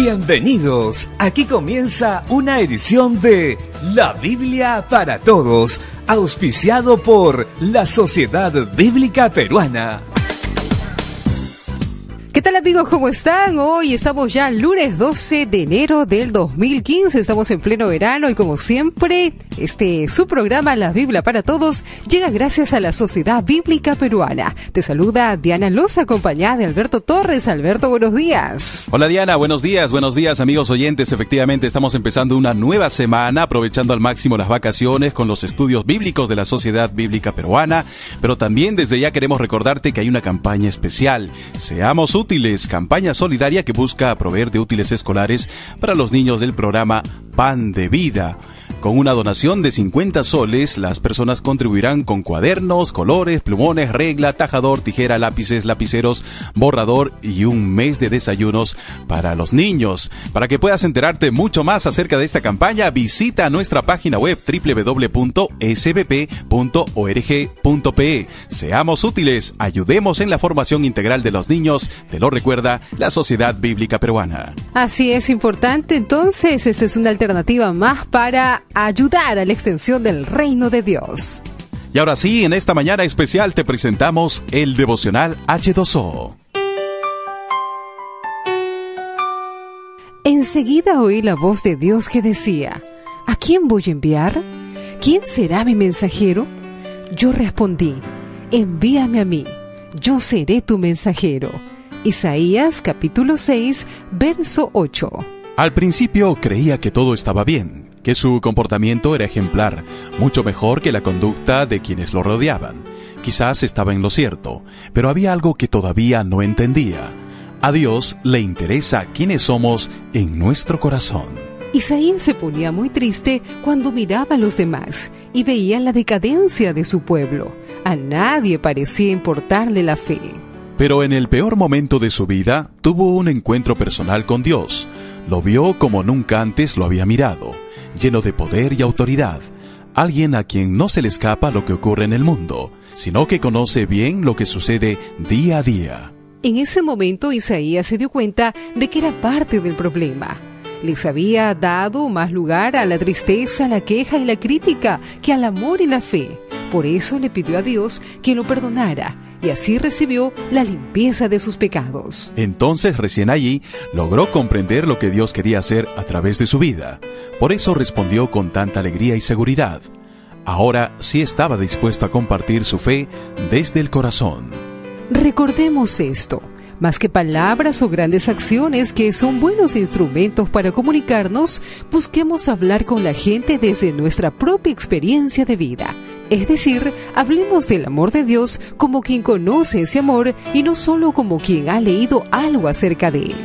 Bienvenidos, aquí comienza una edición de La Biblia para Todos, auspiciado por la Sociedad Bíblica Peruana. ¿Qué tal, amigos? ¿Cómo están? Hoy estamos ya lunes 12 de enero del 2015, estamos en pleno verano y como siempre, su programa La Biblia para Todos llega gracias a la Sociedad Bíblica Peruana. Te saluda Diana Luz, acompañada de Alberto Torres. Alberto, buenos días. Hola Diana, buenos días amigos oyentes. Efectivamente estamos empezando una nueva semana, aprovechando al máximo las vacaciones con los estudios bíblicos de la Sociedad Bíblica Peruana, pero también desde ya queremos recordarte que hay una campaña especial. Seamos útiles, campaña solidaria que busca proveer de útiles escolares para los niños del programa Pan de Vida. Con una donación de 50 soles, las personas contribuirán con cuadernos, colores, plumones, regla, tajador, tijera, lápices, lapiceros, borrador y un mes de desayunos para los niños. Para que puedas enterarte mucho más acerca de esta campaña, visita nuestra página web www.sbp.org.pe. Seamos útiles, ayudemos en la formación integral de los niños. Te lo recuerda la Sociedad Bíblica Peruana. Así es, importante. Entonces, esta es una alternativa más para ayudar a la extensión del reino de Dios. Y ahora sí, en esta mañana especial te presentamos el devocional H2O. Enseguida oí la voz de Dios que decía: ¿a quién voy a enviar? ¿Quién será mi mensajero? Yo respondí: envíame a mí, yo seré tu mensajero. Isaías capítulo 6, verso 8. Al principio creía que todo estaba bien, que su comportamiento era ejemplar, mucho mejor que la conducta de quienes lo rodeaban. Quizás estaba en lo cierto, pero había algo que todavía no entendía. A Dios le interesa quiénes somos en nuestro corazón. Isaías se ponía muy triste cuando miraba a los demás y veía la decadencia de su pueblo. A nadie parecía importarle la fe. Pero en el peor momento de su vida, tuvo un encuentro personal con Dios. Lo vio como nunca antes lo había mirado, lleno de poder y autoridad. Alguien a quien no se le escapa lo que ocurre en el mundo, sino que conoce bien lo que sucede día a día. En ese momento Isaías se dio cuenta de que era parte del problema. Les había dado más lugar a la tristeza, la queja y la crítica que al amor y la fe. Por eso le pidió a Dios que lo perdonara y así recibió la limpieza de sus pecados. Entonces, recién allí, logró comprender lo que Dios quería hacer a través de su vida. Por eso respondió con tanta alegría y seguridad. Ahora sí estaba dispuesto a compartir su fe desde el corazón. Recordemos esto. Más que palabras o grandes acciones que son buenos instrumentos para comunicarnos, busquemos hablar con la gente desde nuestra propia experiencia de vida. Es decir, hablemos del amor de Dios como quien conoce ese amor y no solo como quien ha leído algo acerca de él.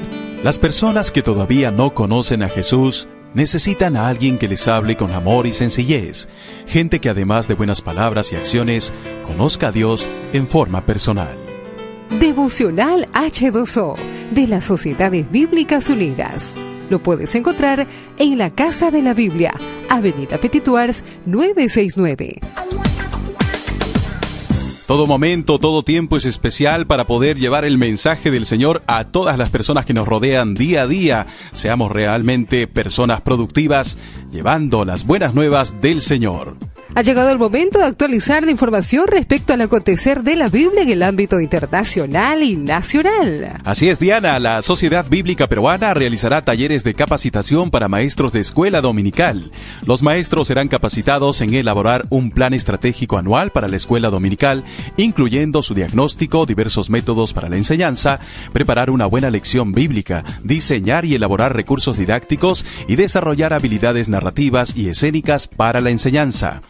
Las personas que todavía no conocen a Jesús necesitan a alguien que les hable con amor y sencillez. Gente que además de buenas palabras y acciones, conozca a Dios en forma personal. Devocional H2O de las Sociedades Bíblicas Unidas. Lo puedes encontrar en la Casa de la Biblia, Avenida Petituars 969. Todo momento, todo tiempo es especial para poder llevar el mensaje del Señor a todas las personas que nos rodean día a día. Seamos realmente personas productivas, llevando las buenas nuevas del Señor. Ha llegado el momento de actualizar la información respecto al acontecer de la Biblia en el ámbito internacional y nacional. Así es, Diana. La Sociedad Bíblica Peruana realizará talleres de capacitación para maestros de escuela dominical. Los maestros serán capacitados en elaborar un plan estratégico anual para la escuela dominical, incluyendo su diagnóstico, diversos métodos para la enseñanza, preparar una buena lección bíblica, diseñar y elaborar recursos didácticos y desarrollar habilidades narrativas y escénicas para la enseñanza.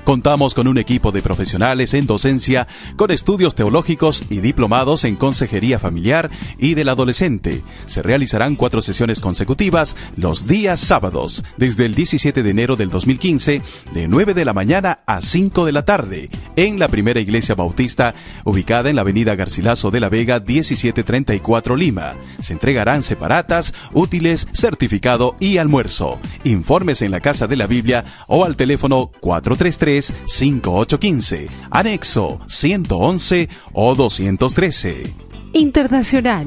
Contamos con un equipo de profesionales en docencia, con estudios teológicos y diplomados en consejería familiar y del adolescente. Se realizarán 4 sesiones consecutivas los días sábados, desde el 17 de enero del 2015, de 9 de la mañana a 5 de la tarde, en la primera iglesia bautista, ubicada en la avenida Garcilaso de la Vega, 1734 Lima. Se entregarán separatas, útiles, certificado y almuerzo. Informes en la Casa de la Biblia o al teléfono 433-5815, anexo 111 o 213. Internacional.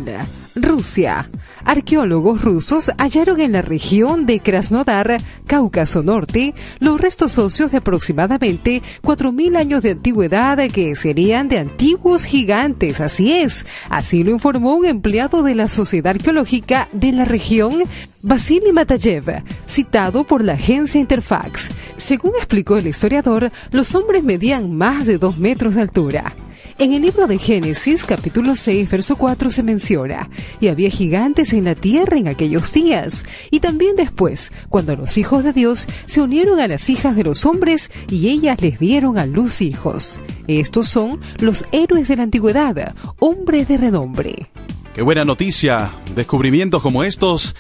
Rusia. Arqueólogos rusos hallaron en la región de Krasnodar, Cáucaso Norte, los restos óseos de aproximadamente 4.000 años de antigüedad que serían de antiguos gigantes. Así es, así lo informó un empleado de la Sociedad Arqueológica de la región, Vasily Matayev, citado por la agencia Interfax. Según explicó el historiador, los hombres medían más de 2 metros de altura. En el libro de Génesis, capítulo 6, verso 4, se menciona: y había gigantes en la tierra en aquellos días. Y también después, cuando los hijos de Dios se unieron a las hijas de los hombres, y ellas les dieron a luz hijos. Estos son los héroes de la antigüedad, hombres de renombre. ¡Qué buena noticia! Descubrimientos como estos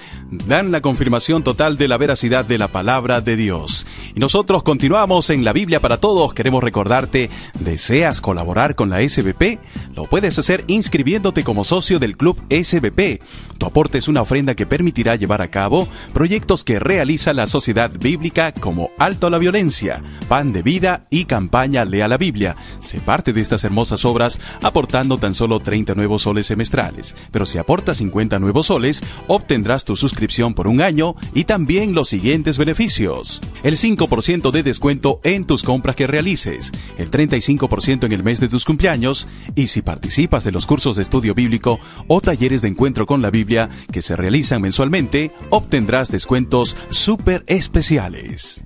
dan la confirmación total de la veracidad de la palabra de Dios. Y nosotros continuamos en la Biblia para Todos. Queremos recordarte, ¿deseas colaborar con la SBP? Lo puedes hacer inscribiéndote como socio del Club SBP. Tu aporte es una ofrenda que permitirá llevar a cabo proyectos que realiza la Sociedad Bíblica como Alto a la Violencia, Pan de Vida y Campaña Lea la Biblia. Sé parte de estas hermosas obras aportando tan solo 30 nuevos soles semestrales. Pero si aportas 50 nuevos soles, obtendrás tu suscripción por un año y también los siguientes beneficios: el 5% de descuento en tus compras que realices, el 35% en el mes de tus cumpleaños, y si participas de los cursos de estudio bíblico o talleres de encuentro con la Biblia que se realizan mensualmente, obtendrás descuentos súper especiales.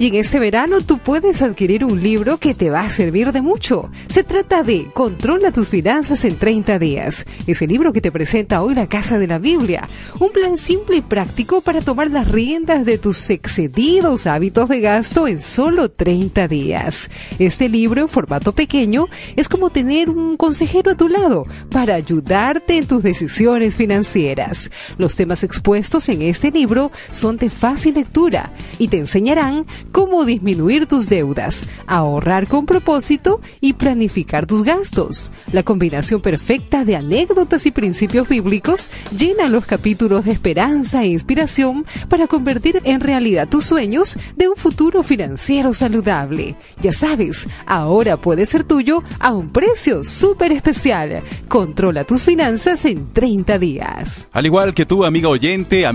Y en este verano tú puedes adquirir un libro que te va a servir de mucho. Se trata de Controla tus finanzas en 30 días. Es el libro que te presenta hoy la Casa de la Biblia. Un plan simple y práctico para tomar las riendas de tus excedidos hábitos de gasto en solo 30 días. Este libro en formato pequeño es como tener un consejero a tu lado para ayudarte en tus decisiones financieras. Los temas expuestos en este libro son de fácil lectura y te enseñarán cómo disminuir tus deudas, ahorrar con propósito y planificar tus gastos. La combinación perfecta de anécdotas y principios bíblicos llena los capítulos de esperanza e inspiración para convertir en realidad tus sueños de un futuro financiero saludable. Ya sabes, ahora puede ser tuyo a un precio súper especial. Controla tus finanzas en 30 días. Al igual que tú, amiga oyente,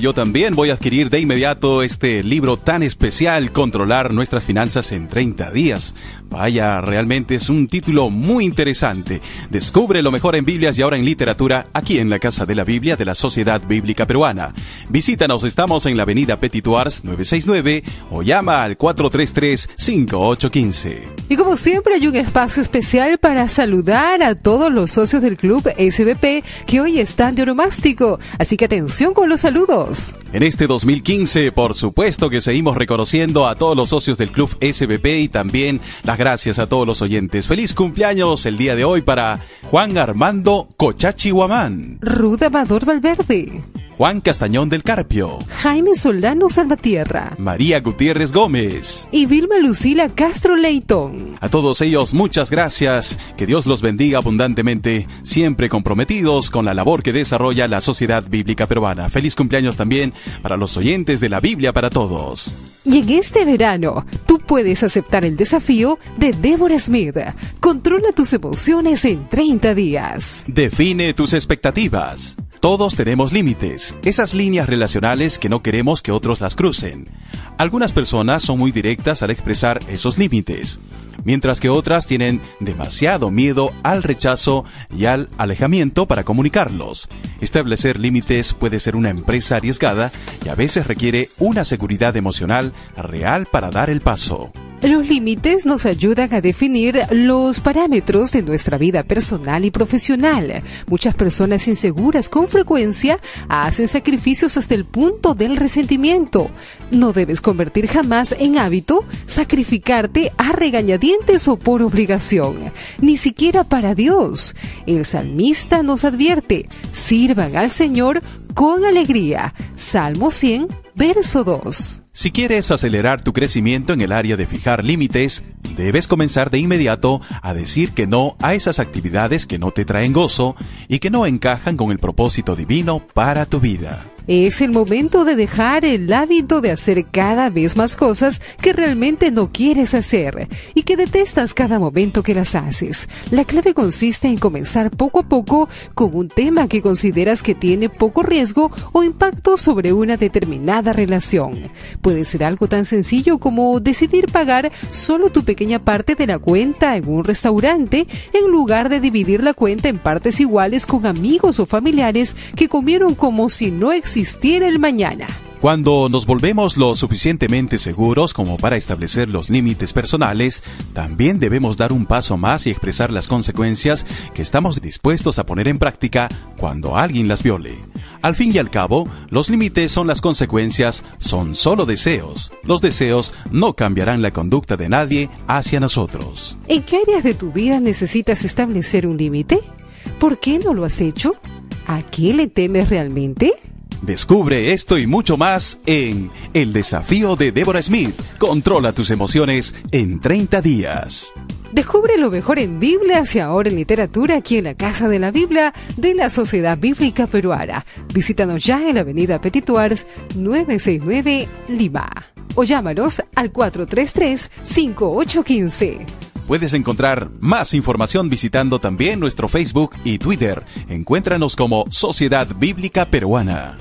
yo también voy a adquirir de inmediato este libro tan especial, Controlar nuestras finanzas en 30 días. Vaya, realmente es un título muy interesante. Descubre lo mejor en Biblias y ahora en literatura aquí en la Casa de la Biblia de la Sociedad Bíblica Peruana. Visítanos, estamos en la avenida Petit Thouars 969 o llama al 433-5815. Y como siempre hay un espacio especial para saludar a todos los socios del Club SBP que hoy están de onomástico. Así que atención con los saludos. En este 2015, por supuesto que seguimos reconociendo a todos los socios del Club SBP y también las gracias a todos los oyentes. Feliz cumpleaños el día de hoy para Juan Armando Cochachi Guamán, Ruth Amador Valverde, Juan Castañón del Carpio, Jaime Solano Salvatierra, María Gutiérrez Gómez y Vilma Lucila Castro Leighton. A todos ellos, muchas gracias. Que Dios los bendiga abundantemente, siempre comprometidos con la labor que desarrolla la Sociedad Bíblica Peruana. Feliz cumpleaños también para los oyentes de la Biblia para Todos. Y en este verano, tú puedes aceptar el desafío de Deborah Smith. Controla tus emociones en 30 días. Define tus expectativas. Todos tenemos límites, esas líneas relacionales que no queremos que otros las crucen. Algunas personas son muy directas al expresar esos límites, mientras que otras tienen demasiado miedo al rechazo y al alejamiento para comunicarlos. Establecer límites puede ser una empresa arriesgada y a veces requiere una seguridad emocional real para dar el paso. Los límites nos ayudan a definir los parámetros de nuestra vida personal y profesional. Muchas personas inseguras con frecuencia hacen sacrificios hasta el punto del resentimiento. No debes convertir jamás en hábito sacrificarte a regañadientes o por obligación, ni siquiera para Dios. El salmista nos advierte: sirvan al Señor con alegría. Salmo 100, verso 2. Si quieres acelerar tu crecimiento en el área de fijar límites, Debes comenzar de inmediato a decir que no a esas actividades que no te traen gozo y que no encajan con el propósito divino para tu vida. Es el momento de dejar el hábito de hacer cada vez más cosas que realmente no quieres hacer y que detestas cada momento que las haces. La clave consiste en comenzar poco a poco con un tema que consideras que tiene poco riesgo o impacto sobre una determinada relación. Puede ser algo tan sencillo como decidir pagar solo tu pequeña parte de la cuenta en un restaurante en lugar de dividir la cuenta en partes iguales con amigos o familiares que comieron como si no existiera el mañana. Cuando nos volvemos lo suficientemente seguros como para establecer los límites personales, también debemos dar un paso más y expresar las consecuencias que estamos dispuestos a poner en práctica cuando alguien las viole. Al fin y al cabo, los límites son las consecuencias, son solo deseos. Los deseos no cambiarán la conducta de nadie hacia nosotros. ¿En qué áreas de tu vida necesitas establecer un límite? ¿Por qué no lo has hecho? ¿A qué le temes realmente? Descubre esto y mucho más en El Desafío de Deborah Smith. Controla tus emociones en 30 días. Descubre lo mejor en Biblias y ahora en literatura aquí en la Casa de la Biblia de la Sociedad Bíblica Peruana. Visítanos ya en la avenida Petituars 969 Lima o llámanos al 433-5815. Puedes encontrar más información visitando también nuestro Facebook y Twitter. Encuéntranos como Sociedad Bíblica Peruana.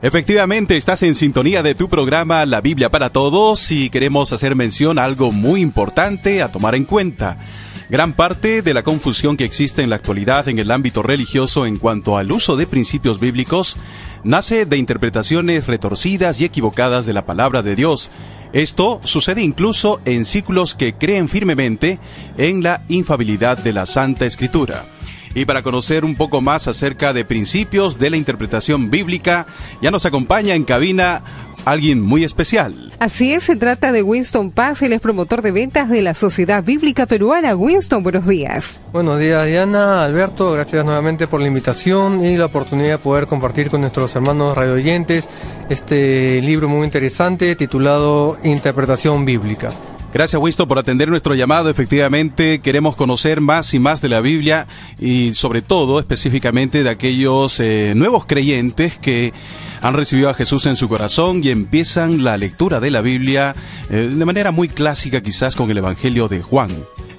Efectivamente, estás en sintonía de tu programa La Biblia para Todos y queremos hacer mención a algo muy importante a tomar en cuenta. Gran parte de la confusión que existe en la actualidad en el ámbito religioso en cuanto al uso de principios bíblicos nace de interpretaciones retorcidas y equivocadas de la palabra de Dios. Esto sucede incluso en círculos que creen firmemente en la infalibilidad de la Santa Escritura. Y para conocer un poco más acerca de principios de la interpretación bíblica, ya nos acompaña en cabina alguien muy especial. Así es, se trata de Winston Paz, él es promotor de ventas de la Sociedad Bíblica Peruana. Winston, buenos días. Buenos días, Diana, Alberto, gracias nuevamente por la invitación y la oportunidad de poder compartir con nuestros hermanos radioyentes este libro muy interesante titulado Interpretación Bíblica. Gracias, Winston, por atender nuestro llamado. Efectivamente, queremos conocer más y más de la Biblia y sobre todo, específicamente, de aquellos nuevos creyentes que han recibido a Jesús en su corazón y empiezan la lectura de la Biblia de manera muy clásica, quizás con el Evangelio de Juan.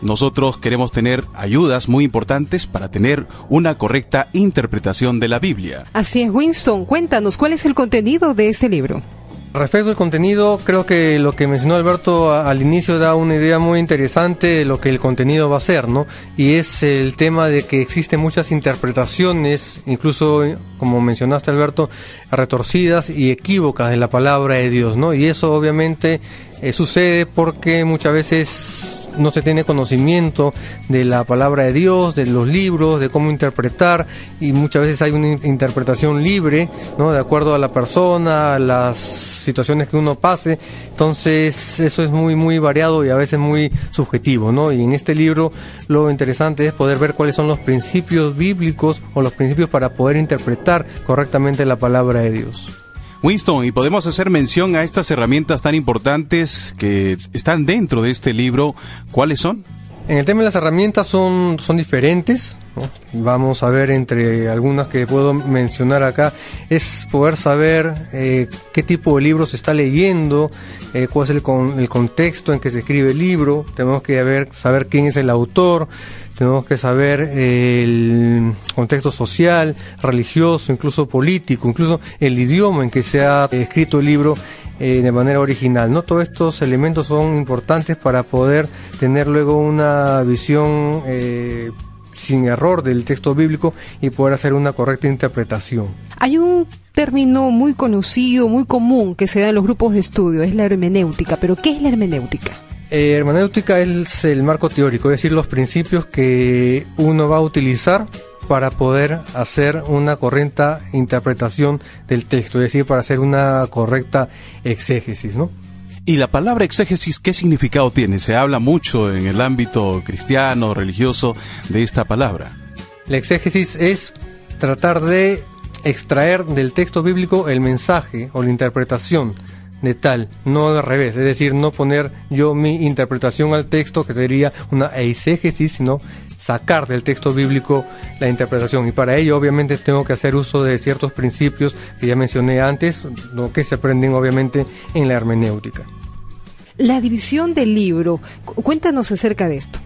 Nosotros queremos tener ayudas muy importantes para tener una correcta interpretación de la Biblia. Así es, Winston, cuéntanos, ¿cuál es el contenido de este libro? Respecto al contenido, creo que lo que mencionó Alberto al inicio da una idea muy interesante de lo que el contenido va a ser, ¿no? Y es el tema de que existen muchas interpretaciones, incluso, como mencionaste, Alberto, retorcidas y equívocas de la palabra de Dios, ¿no? Y eso obviamente sucede porque muchas veces no se tiene conocimiento de la palabra de Dios, de los libros, de cómo interpretar, y muchas veces hay una interpretación libre, ¿no? De acuerdo a la persona, a las situaciones que uno pase. Entonces eso es muy variado y a veces muy subjetivo, ¿no? Y en este libro lo interesante es poder ver cuáles son los principios bíblicos o los principios para poder interpretar correctamente la palabra de Dios. Winston, ¿y podemos hacer mención a estas herramientas tan importantes que están dentro de este libro? ¿Cuáles son? En el tema de las herramientas son diferentes, ¿no? Vamos a ver entre algunas que puedo mencionar acá, es poder saber qué tipo de libro se está leyendo, cuál es el contexto en que se escribe el libro, tenemos que saber quién es el autor, tenemos que saber el contexto social, religioso, incluso político, incluso el idioma en que se ha escrito el libro de manera original, ¿no? Todos estos elementos son importantes para poder tener luego una visión sin error del texto bíblico y poder hacer una correcta interpretación. Hay un término muy conocido, muy común que se da en los grupos de estudio, es la hermenéutica. ¿Pero qué es la hermenéutica? Hermenéutica es el marco teórico, es decir, los principios que uno va a utilizar para poder hacer una correcta interpretación del texto, es decir, para hacer una correcta exégesis, ¿no? ¿Y la palabra exégesis qué significado tiene? Se habla mucho en el ámbito cristiano, religioso, de esta palabra. La exégesis es tratar de extraer del texto bíblico el mensaje o la interpretación de tal, no al revés, es decir, no poner yo mi interpretación al texto, que sería una eisegesis, sino sacar del texto bíblico la interpretación, y para ello obviamente tengo que hacer uso de ciertos principios que ya mencioné antes, lo que se aprenden obviamente en la hermenéutica. La división del libro, cuéntanos acerca de esto.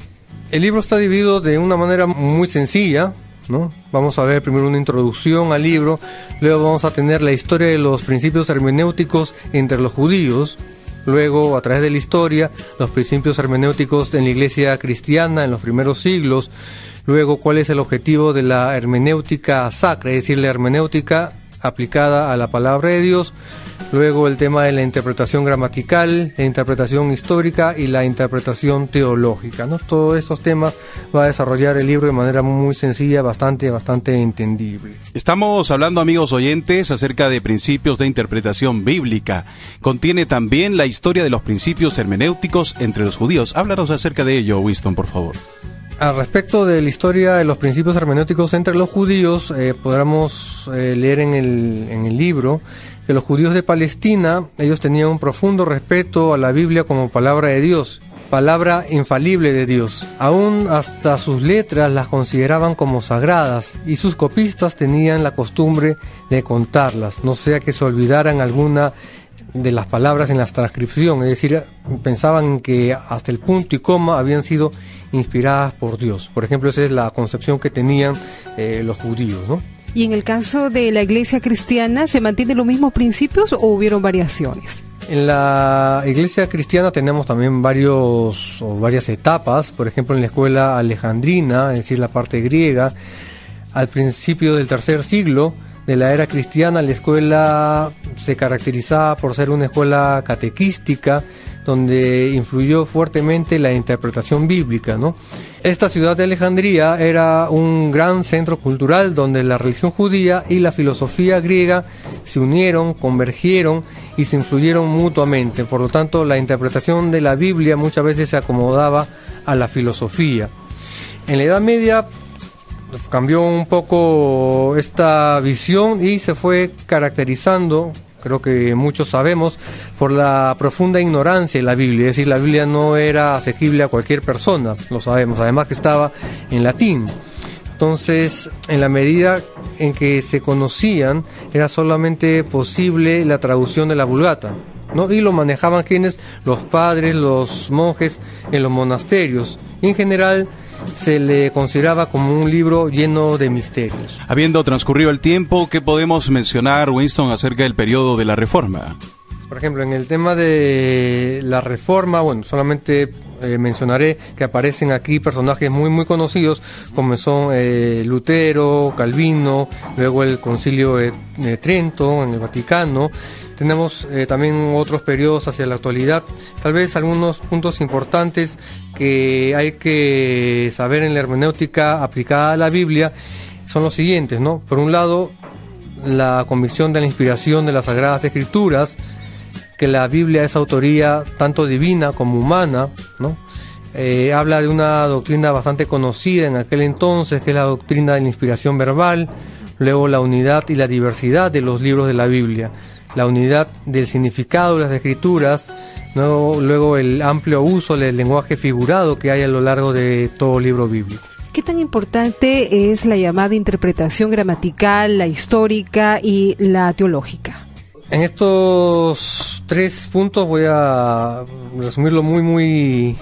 El libro está dividido de una manera muy sencilla, ¿no? Vamos a ver primero una introducción al libro, luego vamos a tener la historia de los principios hermenéuticos entre los judíos, luego a través de la historia los principios hermenéuticos en la iglesia cristiana en los primeros siglos, luego cuál es el objetivo de la hermenéutica sacra, es decir, la hermenéutica aplicada a la palabra de Dios, luego el tema de la interpretación gramatical, la interpretación histórica y la interpretación teológica, ¿no? Todos estos temas va a desarrollar el libro de manera muy sencilla, bastante entendible. Estamos hablando, amigos oyentes, acerca de principios de interpretación bíblica. Contiene también la historia de los principios hermenéuticos entre los judíos. Háblanos acerca de ello, Winston, por favor. Al respecto de la historia de los principios hermenéuticos entre los judíos, podremos leer en el libro que los judíos de Palestina, ellos tenían un profundo respeto a la Biblia como palabra de Dios, palabra infalible de Dios. Aún hasta sus letras las consideraban como sagradas, y sus copistas tenían la costumbre de contarlas, no sea que se olvidaran alguna de las palabras en la transcripción, es decir, pensaban que hasta el punto y coma habían sido inspiradas por Dios. Por ejemplo, esa es la concepción que tenían los judíos, ¿no? ¿Y en el caso de la iglesia cristiana se mantienen los mismos principios o hubieron variaciones? En la iglesia cristiana tenemos también varias etapas. Por ejemplo, en la escuela alejandrina, es decir, la parte griega, al principio del tercer siglo de la era cristiana, la escuela se caracterizaba por ser una escuela catequística, donde influyó fuertemente la interpretación bíblica, ¿no? Esta ciudad de Alejandría era un gran centro cultural donde la religión judía y la filosofía griega se unieron, convergieron y se influyeron mutuamente. Por lo tanto, la interpretación de la Biblia muchas veces se acomodaba a la filosofía. En la Edad Media cambió un poco esta visión y se fue caracterizando, creo que muchos sabemos, por la profunda ignorancia de la Biblia. Es decir, la Biblia no era asequible a cualquier persona, lo sabemos, además que estaba en latín. Entonces, en la medida en que se conocían, era solamente posible la traducción de la Vulgata, ¿no? Y lo manejaban quienes, los padres, los monjes en los monasterios. Y en general se le consideraba como un libro lleno de misterios. Habiendo transcurrido el tiempo, ¿qué podemos mencionar, Winston, acerca del periodo de la Reforma? Por ejemplo, en el tema de la Reforma, bueno, solamente mencionaré que aparecen aquí personajes muy conocidos, como son Lutero, Calvino, luego el Concilio de Trento en el Vaticano. Tenemos también otros periodos hacia la actualidad. Tal vez algunos puntos importantes que hay que saber en la hermenéutica aplicada a la Biblia son los siguientes, ¿no? Por un lado, la convicción de la inspiración de las Sagradas Escrituras, que la Biblia es autoría tanto divina como humana, ¿no? Habla de una doctrina bastante conocida en aquel entonces, que es la doctrina de la inspiración verbal, luego la unidad y la diversidad de los libros de la Biblia, la unidad del significado de las Escrituras, luego el amplio uso del lenguaje figurado que hay a lo largo de todo libro bíblico. ¿Qué tan importante es la llamada interpretación gramatical, la histórica y la teológica? En estos tres puntos voy a resumirlo muy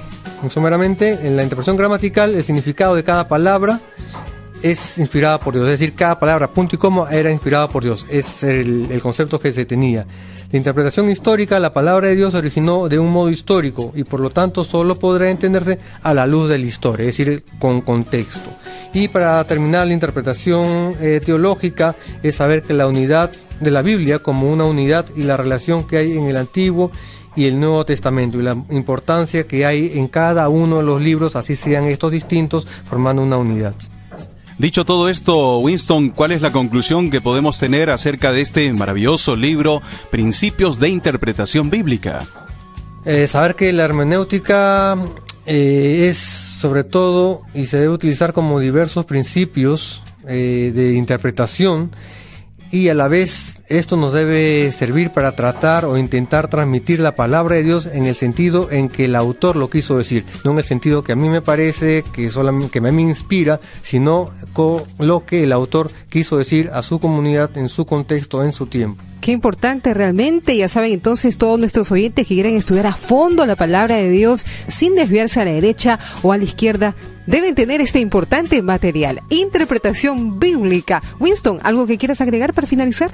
someramente. En la interpretación gramatical, el significado de cada palabra es inspirada por Dios, es decir, cada palabra, punto y coma, era inspirada por Dios. Es el concepto que se tenía. La interpretación histórica, la palabra de Dios se originó de un modo histórico y por lo tanto solo podrá entenderse a la luz de la historia, es decir, con contexto. Y para terminar, la interpretación teológica es saber que la unidad de la Biblia como una unidad y la relación que hay en el Antiguo y el Nuevo Testamento y la importancia que hay en cada uno de los libros, así sean estos distintos, formando una unidad. Dicho todo esto, Winston, ¿cuál es la conclusión que podemos tener acerca de este maravilloso libro, Principios de Interpretación Bíblica? Saber que la hermenéutica es sobre todo y se debe utilizar como diversos principios de interpretación y a la vez esto nos debe servir para tratar o intentar transmitir la palabra de Dios en el sentido en que el autor lo quiso decir, no en el sentido que a mí me parece, que solamente que a mí me inspira, sino con lo que el autor quiso decir a su comunidad, en su contexto, en su tiempo. Qué importante realmente. Ya saben entonces todos nuestros oyentes que quieren estudiar a fondo la palabra de Dios sin desviarse a la derecha o a la izquierda, deben tener este importante material, interpretación bíblica. Winston, ¿algo que quieras agregar para finalizar?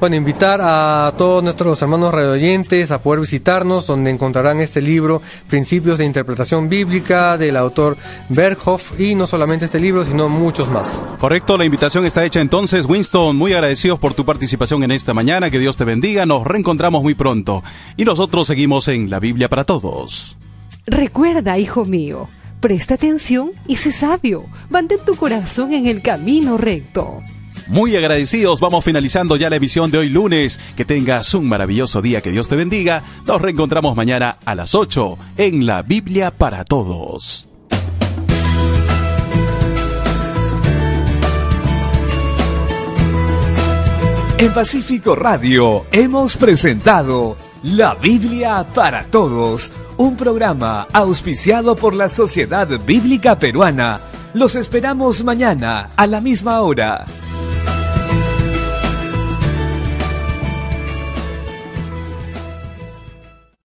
Bueno, invitar a todos nuestros hermanos radioyentes a poder visitarnos, donde encontrarán este libro, Principios de Interpretación Bíblica, del autor Berghoff, y no solamente este libro, sino muchos más. Correcto, la invitación está hecha entonces. Winston, muy agradecidos por tu participación en esta mañana, que Dios te bendiga, nos reencontramos muy pronto, y nosotros seguimos en La Biblia para Todos. Recuerda, hijo mío, presta atención y sé sabio, mantén tu corazón en el camino recto. Muy agradecidos, vamos finalizando ya la emisión de hoy lunes. Que tengas un maravilloso día, que Dios te bendiga. Nos reencontramos mañana a las 8 en La Biblia para Todos. En Pacífico Radio hemos presentado La Biblia para Todos, un programa auspiciado por la Sociedad Bíblica Peruana. Los esperamos mañana a la misma hora.